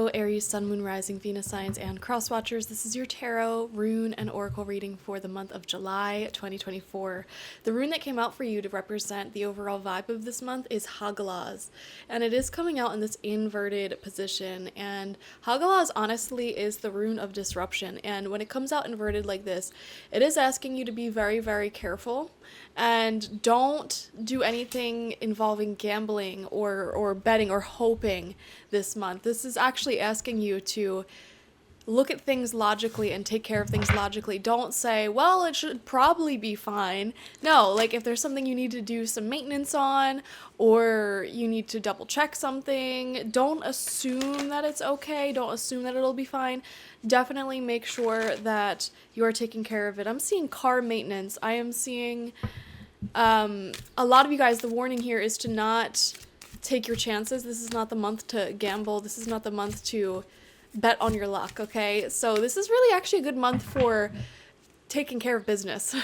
Hello, Aries, Sun, Moon, Rising, Venus signs, and cross watchers. This is your tarot, rune, and oracle reading for the month of July 2024. The rune that came out for you to represent the overall vibe of this month is Hagalaz, and it is coming out in this inverted position. And Hagalaz honestly is the rune of disruption, and when it comes out inverted like this, it is asking you to be very, very careful and don't do anything involving gambling or betting or hoping this month. This is actually asking you to look at things logically and take care of things logically. Don't say, well, it should probably be fine. No, like if there's something you need to do some maintenance on or you need to double check something, don't assume that it's okay. Don't assume that it'll be fine. Definitely make sure that you are taking care of it. I'm seeing car maintenance. I am seeing a lot of you guys, the warning here is to not take your chances. This is not the month to gamble. This is not the month to bet on your luck, okay? So this is really actually a good month for taking care of business.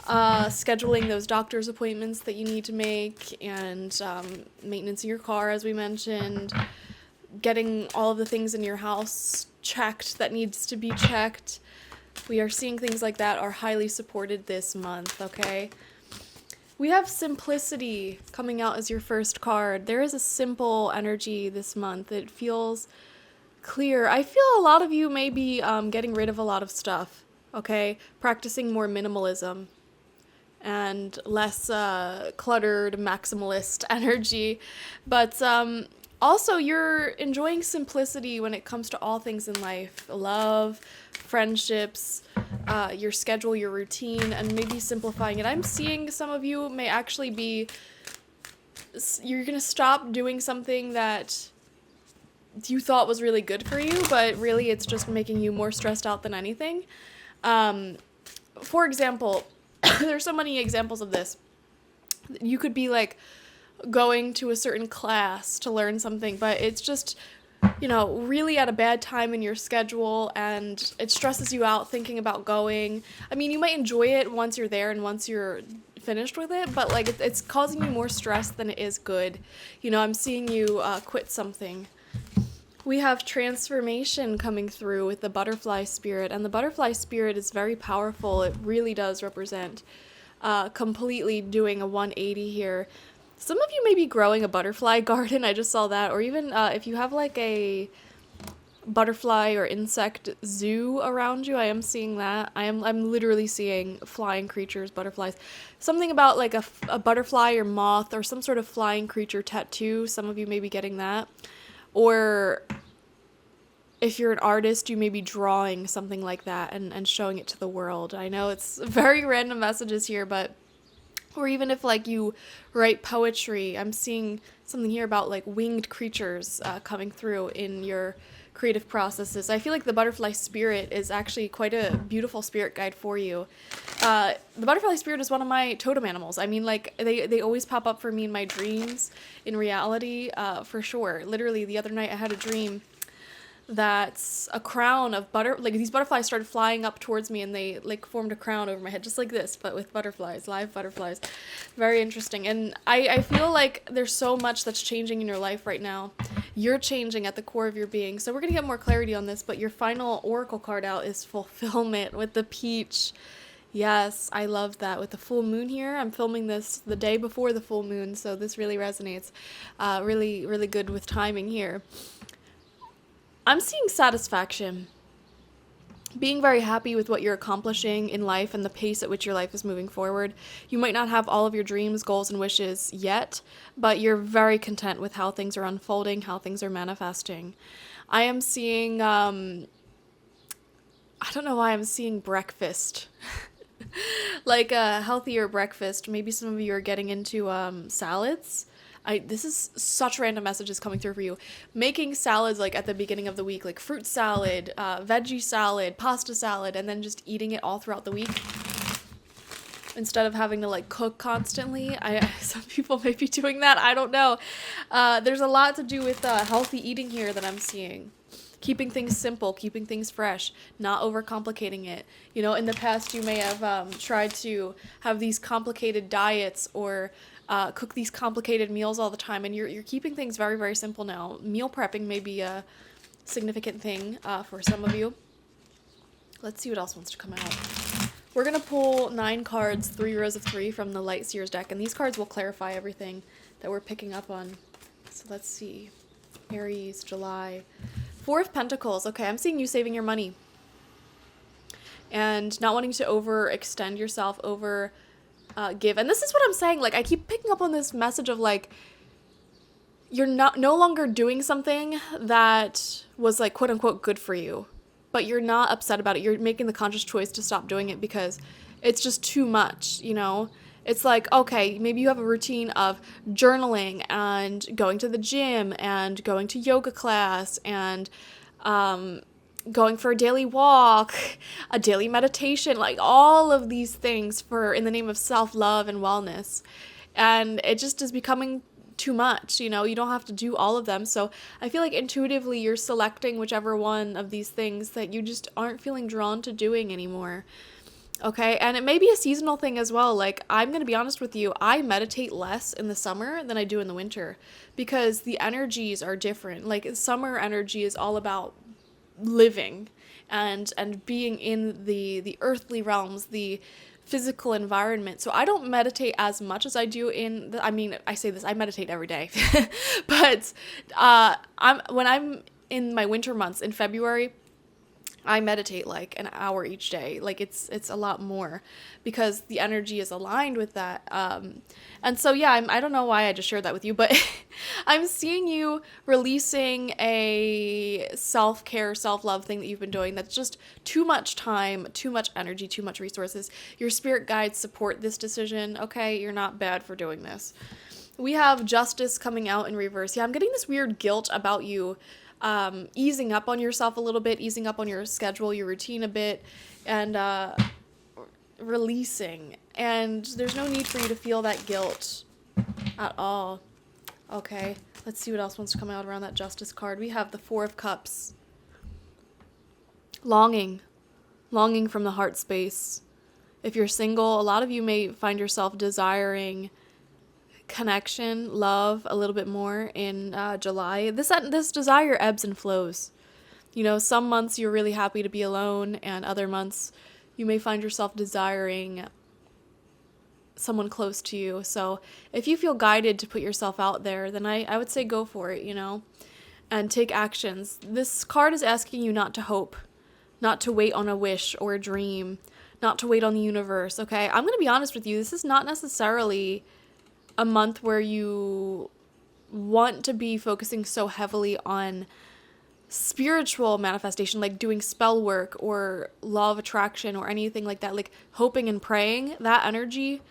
Scheduling those doctor's appointments that you need to make, and maintenance in your car, as we mentioned. Getting all of the things in your house checked that needs to be checked. We are seeing things like that are highly supported this month, okay? We have simplicity coming out as your first card. There is a simple energy this month. It feels clear. I feel a lot of you may be getting rid of a lot of stuff, okay? Practicing more minimalism and less cluttered maximalist energy. But also, you're enjoying simplicity when it comes to all things in life. Love, friendships, your schedule, your routine, and maybe simplifying it. I'm seeing some of you may actually be, you're going to stop doing something that you thought was really good for you, but really it's just making you more stressed out than anything. For example, there's so many examples of this. You could be like going to a certain class to learn something, but it's just, you know, really at a bad time in your schedule, and it stresses you out thinking about going. I mean, you might enjoy it once you're there and once you're finished with it, but like it's causing you more stress than it is good. You know, I'm seeing you quit something. We have transformation coming through with the butterfly spirit, and the butterfly spirit is very powerful. It really does represent completely doing a 180 here. Some of you may be growing a butterfly garden. I just saw that. Or even if you have like a butterfly or insect zoo around you, I am seeing that. I'm literally seeing flying creatures, butterflies. Something about like a butterfly or moth or some sort of flying creature tattoo. Some of you may be getting that. Or if you're an artist, you may be drawing something like that and showing it to the world. I know it's very random messages here, but or even if like you write poetry, I'm seeing something here about like winged creatures coming through in your creative processes. I feel like the butterfly spirit is actually quite a beautiful spirit guide for you. The butterfly spirit is one of my totem animals. I mean, like they always pop up for me in my dreams, in reality, for sure. Literally the other night I had a dream that's a crown of these butterflies started flying up towards me, and they like formed a crown over my head, just like this, but with butterflies, live butterflies. Very interesting. And I feel like there's so much that's changing in your life right now. You're changing at the core of your being. So we're gonna get more clarity on this, but your final oracle card out is fulfillment with the peach. Yes, I love that. With the full moon here, I'm filming this the day before the full moon, so this really resonates. Really, really good with timing here. I'm seeing satisfaction, being very happy with what you're accomplishing in life and the pace at which your life is moving forward. You might not have all of your dreams, goals, and wishes yet, but you're very content with how things are unfolding, how things are manifesting. I am seeing, I don't know why I'm seeing breakfast. Like a healthier breakfast. Maybe some of you are getting into salads. This is such random messages coming through for you. Making salads like at the beginning of the week, like fruit salad, veggie salad, pasta salad, and then just eating it all throughout the week instead of having to like cook constantly. Some people may be doing that. I don't know. There's a lot to do with healthy eating here that I'm seeing. Keeping things simple, keeping things fresh, not overcomplicating it. You know, in the past you may have tried to have these complicated diets or cook these complicated meals all the time, and you're keeping things very, very simple now. Meal prepping may be a significant thing for some of you. Let's see what else wants to come out. We're going to pull 9 cards, 3 rows of 3 from the Light Seers deck, and these cards will clarify everything that we're picking up on. So let's see. Aries, July. 4 of Pentacles. Okay, I'm seeing you saving your money and not wanting to overextend yourself, give. And this is what I'm saying. Like, I keep picking up on this message of, like, you're no longer doing something that was, like, quote unquote good for you, but you're not upset about it. You're making the conscious choice to stop doing it because it's just too much, you know? It's like, okay, maybe you have a routine of journaling and going to the gym and going to yoga class and going for a daily walk, a daily meditation, like all of these things in the name of self-love and wellness. And it just is becoming too much, you know? You don't have to do all of them. So I feel like intuitively you're selecting whichever one of these things that you just aren't feeling drawn to doing anymore. Okay, and it may be a seasonal thing as well. Like, I'm going to be honest with you, I meditate less in the summer than I do in the winter because the energies are different. Like, summer energy is all about living and being in the earthly realms, the physical environment. So I don't meditate as much as I do I say this, I meditate every day. But when I'm in my winter months in February, I meditate like an hour each day. Like it's a lot more because the energy is aligned with that. And so, yeah, I don't know why I just shared that with you, but I'm seeing you releasing a self-care, self-love thing that you've been doing that's just too much time, too much energy, too much resources. Your spirit guides support this decision, okay? You're not bad for doing this. We have Justice coming out in reverse. Yeah, I'm getting this weird guilt about you easing up on yourself a little bit, easing up on your schedule, your routine a bit, and releasing. And there's no need for you to feel that guilt at all. Okay, let's see what else wants to come out around that Justice card. We have the 4 of Cups. Longing from the heart space. If you're single, a lot of you may find yourself desiring connection, love a little bit more in July. This desire ebbs and flows. You know, some months you're really happy to be alone, and other months you may find yourself desiring someone close to you. So if you feel guided to put yourself out there, then I would say go for it, you know, and take actions. This card is asking you not to hope, not to wait on a wish or a dream, not to wait on the universe, okay? I'm going to be honest with you. This is not necessarily a month where you want to be focusing so heavily on spiritual manifestation, like doing spell work or law of attraction or anything like that, like hoping and praying. That energy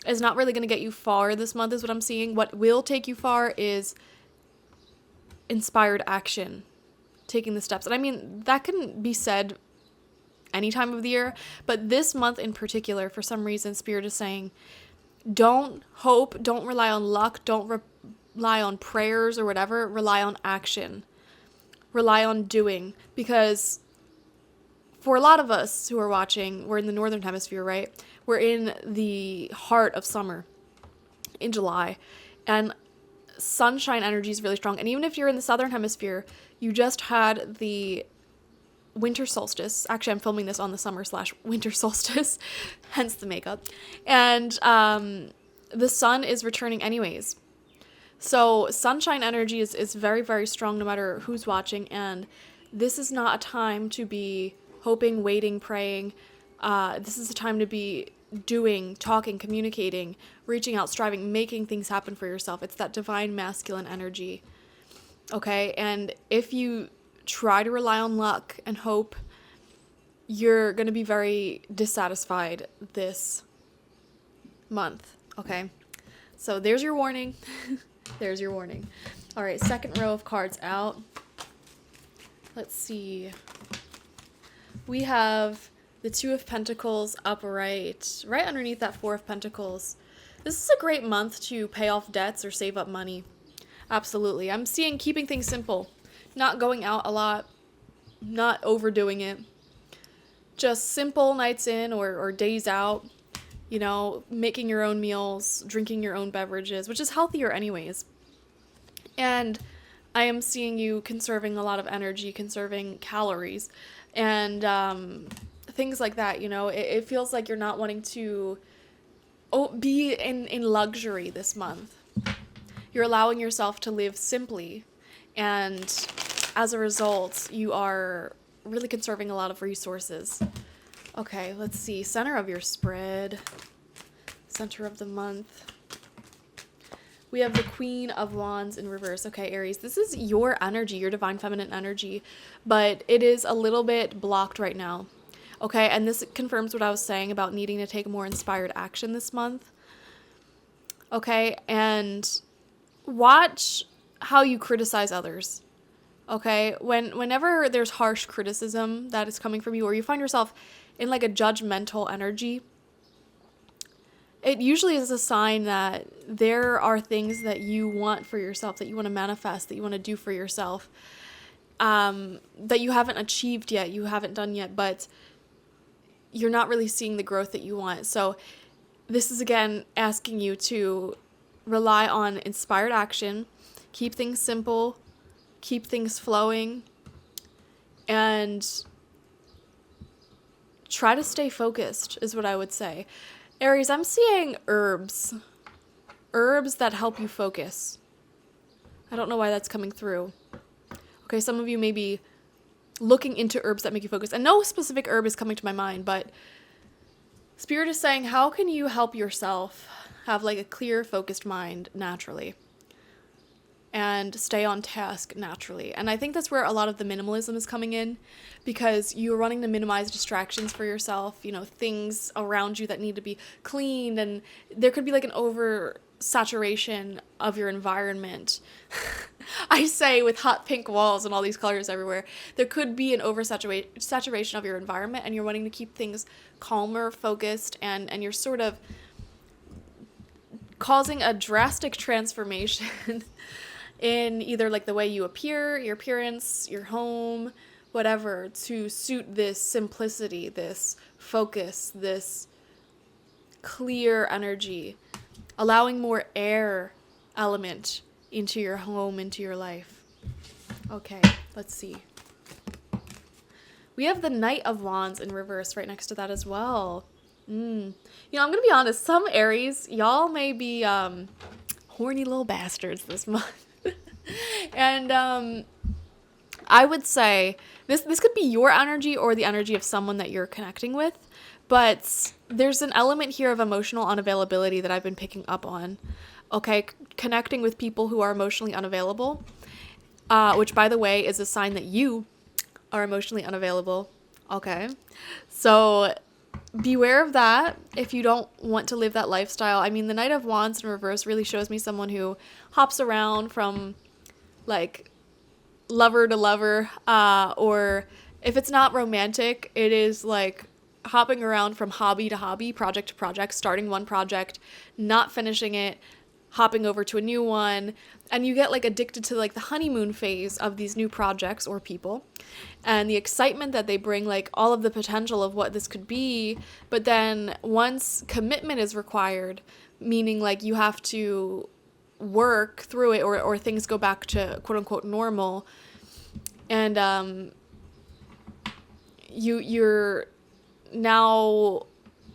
is not really going to get you far this month is what I'm seeing. What will take you far is inspired action, taking the steps. And I mean, that can be said any time of the year, but this month in particular, for some reason, Spirit is saying, don't hope, don't rely on luck, don't rely on prayers or whatever, rely on action, rely on doing, because for a lot of us who are watching, we're in the northern hemisphere, right? We're in the heart of summer in July, and sunshine energy is really strong. And even if you're in the southern hemisphere, you just had the winter solstice. Actually, I'm filming this on the summer/winter solstice, hence the makeup. And the sun is returning anyways. So sunshine energy is very, very strong no matter who's watching. And this is not a time to be hoping, waiting, praying. This is a time to be doing, talking, communicating, reaching out, striving, making things happen for yourself. It's that divine masculine energy. Okay? And if you try to rely on luck and hope, you're going to be very dissatisfied this month, okay? So there's your warning. There's your warning. All right, second row of cards out. Let's see. We have the 2 of Pentacles upright, right underneath that 4 of Pentacles. This is a great month to pay off debts or save up money. Absolutely. I'm seeing keeping things simple. Not going out a lot, not overdoing it. Just simple nights in or days out, you know, making your own meals, drinking your own beverages, which is healthier anyways. And I am seeing you conserving a lot of energy, conserving calories, and things like that. It feels like you're not wanting to be in luxury this month. You're allowing yourself to live simply, and as a result, you are really conserving a lot of resources. Okay, let's see. Center of your spread. Center of the month. We have the Queen of Wands in reverse. Okay, Aries, this is your energy, your divine feminine energy, but it is a little bit blocked right now. Okay, and this confirms what I was saying about needing to take more inspired action this month. Okay, and watch how you criticize others. Okay, whenever there's harsh criticism that is coming from you, or you find yourself in like a judgmental energy, it usually is a sign that there are things that you want for yourself, that you want to manifest, that you want to do for yourself, that you haven't achieved yet, you haven't done yet, but you're not really seeing the growth that you want. So this is, again, asking you to rely on inspired action, keep things simple, keep things flowing, and try to stay focused is what I would say. Aries, I'm seeing herbs that help you focus. I don't know why that's coming through. Okay, some of you may be looking into herbs that make you focus. And no specific herb is coming to my mind, but Spirit is saying, how can you help yourself have like a clear, focused mind naturally and stay on task naturally? And I think that's where a lot of the minimalism is coming in, because you're wanting to minimize distractions for yourself, things around you that need to be cleaned, and there could be like an oversaturation of your environment. I say with hot pink walls and all these colors everywhere, there could be an oversaturation of your environment, and you're wanting to keep things calmer, focused, and you're sort of causing a drastic transformation in either like the way you appear, your appearance, your home, whatever, to suit this simplicity, this focus, this clear energy, allowing more air element into your home, into your life. Okay, let's see. We have the Knight of Wands in reverse right next to that as well. I'm going to be honest, some Aries, y'all may be horny little bastards this month. And I would say this could be your energy or the energy of someone that you're connecting with, but there's an element here of emotional unavailability that I've been picking up on. Okay, connecting with people who are emotionally unavailable, which, by the way, is a sign that you are emotionally unavailable. Okay, so beware of that if you don't want to live that lifestyle. I mean, the Knight of Wands in reverse really shows me someone who hops around from like lover to lover, or if it's not romantic, it is like hopping around from hobby to hobby, project to project, starting one project, not finishing it, hopping over to a new one, and you get like addicted to like the honeymoon phase of these new projects or people and the excitement that they bring, like all of the potential of what this could be. But then once commitment is required, meaning like you have to work through it, or things go back to quote unquote normal, and you're now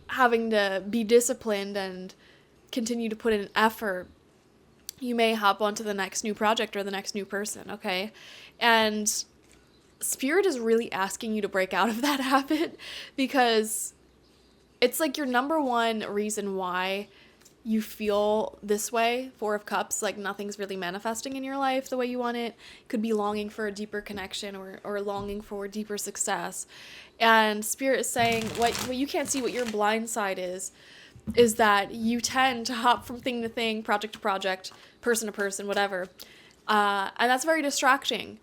having to be disciplined and continue to put in effort, you may hop onto the next new project or the next new person, okay? And Spirit is really asking you to break out of that habit, because it's like your number one reason why you feel this way. Four of Cups, like nothing's really manifesting in your life the way you want it. Could be longing for a deeper connection, or longing for deeper success. And Spirit is saying what you can't see, what your blind side is that you tend to hop from thing to thing, project to project, person to person, whatever. And that's very distracting.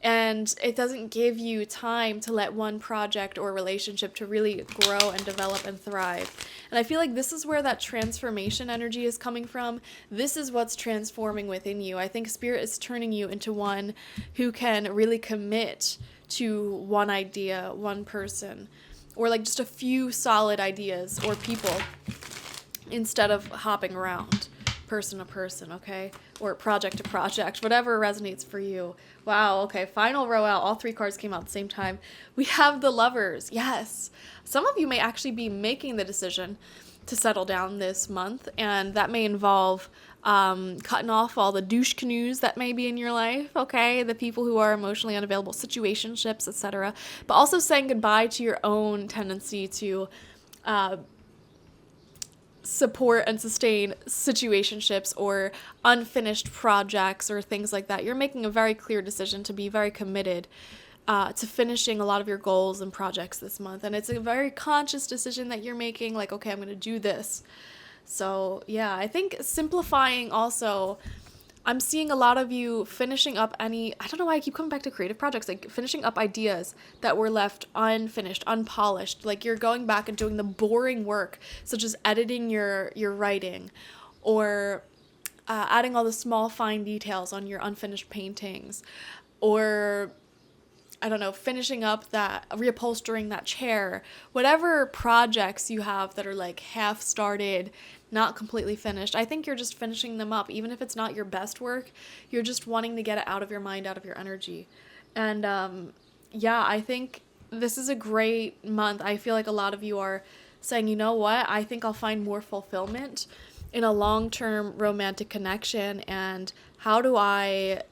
And it doesn't give you time to let one project or relationship to really grow and develop and thrive. And I feel like this is where that transformation energy is coming from. This is what's transforming within you. I think Spirit is turning you into one who can really commit to one idea, one person, or like just a few solid ideas or people, instead of hopping around. person to person, okay? Or project to project, whatever resonates for you. Wow, okay, final row out. All 3 cards came out at the same time. We have the Lovers. Yes. Some of you may actually be making the decision to settle down this month, and that may involve cutting off all the douche canoes that may be in your life, okay? The people who are emotionally unavailable, situationships, etc. But also saying goodbye to your own tendency to support and sustain situationships or unfinished projects or things like that. You're making a very clear decision to be very committed to finishing a lot of your goals and projects this month. And it's a very conscious decision that you're making, like, okay, I'm going to do this. So yeah, I think simplifying also, I'm seeing a lot of you finishing up I don't know why I keep coming back to creative projects, like finishing up ideas that were left unfinished, unpolished. Like you're going back and doing the boring work, such as editing your writing or adding all the small fine details on your unfinished paintings, or I don't know, finishing up reupholstering that chair, whatever projects you have that are like half started, not completely finished. I think you're just finishing them up. Even if it's not your best work, you're just wanting to get it out of your mind, out of your energy. And yeah, I think this is a great month. I feel like a lot of you are saying, you know what, I think I'll find more fulfillment in a long-term romantic connection. And how do I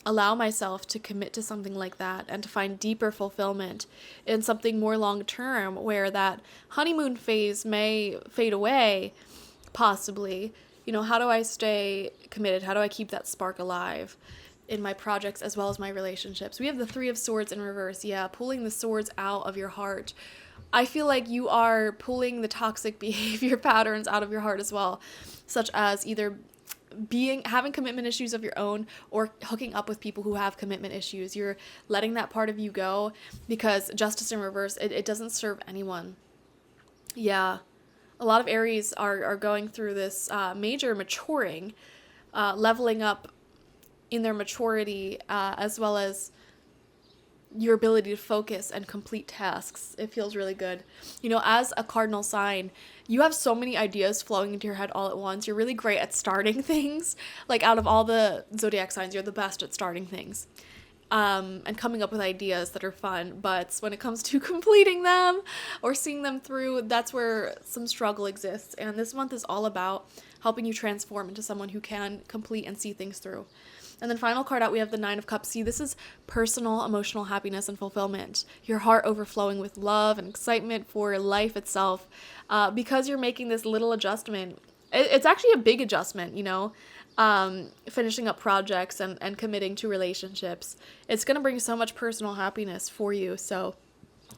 allow myself to commit to something like that and to find deeper fulfillment in something more long-term, where that honeymoon phase may fade away, possibly. You know, how do I stay committed? How do I keep that spark alive in my projects as well as my relationships? We have the 3 of Swords in reverse. Yeah, pulling the swords out of your heart. I feel like you are pulling the toxic behavior patterns out of your heart as well, such as either having commitment issues of your own or hooking up with people who have commitment issues. You're letting that part of you go because Justice in reverse, it doesn't serve anyone. Yeah. A lot of Aries are going through this major maturing, leveling up in their maturity, as well as your ability to focus and complete tasks. It feels really good. You know, as a cardinal sign, you have so many ideas flowing into your head all at once. You're really great at starting things. Like out of all the zodiac signs, you're the best at starting things. And coming up with ideas that are fun. But when it comes to completing them or seeing them through, that's where some struggle exists. And this month is all about helping you transform into someone who can complete and see things through. And then final card out, we have the 9 of Cups. See, this is personal, emotional happiness and fulfillment. Your heart overflowing with love and excitement for life itself, because you're making this little adjustment. It's actually a big adjustment, you know, finishing up projects and committing to relationships. It's going to bring so much personal happiness for you. So,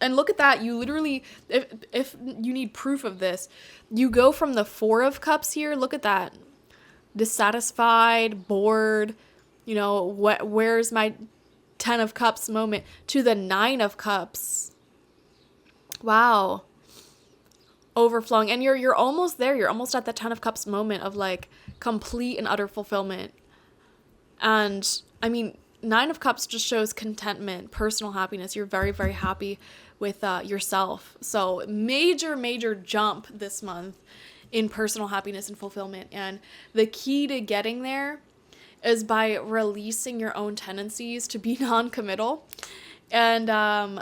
and look at that. You literally, if you need proof of this, you go from the 4 of Cups here. Look at that. Dissatisfied, bored, you know, where's my 10 of Cups moment, to the 9 of Cups. Wow. Overflowing. And you're almost there. You're almost at the 10 of Cups moment of like complete and utter fulfillment. And I mean, 9 of Cups just shows contentment, personal happiness. You're very, very happy with yourself. So major jump this month in personal happiness and fulfillment. And the key to getting there is by releasing your own tendencies to be non-committal and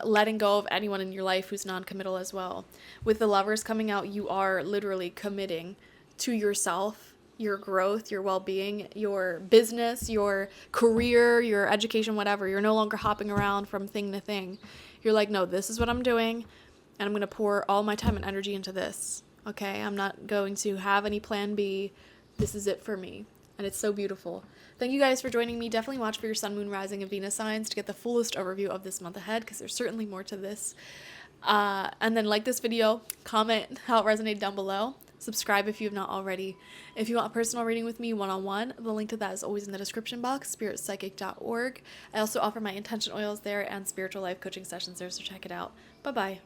letting go of anyone in your life who's non-committal as well. With the Lovers coming out, you are literally committing to yourself, your growth, your well-being, your business, your career, your education, whatever. You're no longer hopping around from thing to thing. You're like, no, this is what I'm doing, and I'm going to pour all my time and energy into this. Okay, I'm not going to have any plan B. This is it for me. And it's so beautiful. Thank you guys for joining me. Definitely watch for your Sun, Moon, Rising, and Venus signs to get the fullest overview of this month ahead, because there's certainly more to this. And then like this video, comment how it resonated down below. Subscribe if you have not already. If you want a personal reading with me one-on-one, the link to that is always in the description box, spiritpsychic.org. I also offer my intention oils there and spiritual life coaching sessions there, so check it out. Bye-bye.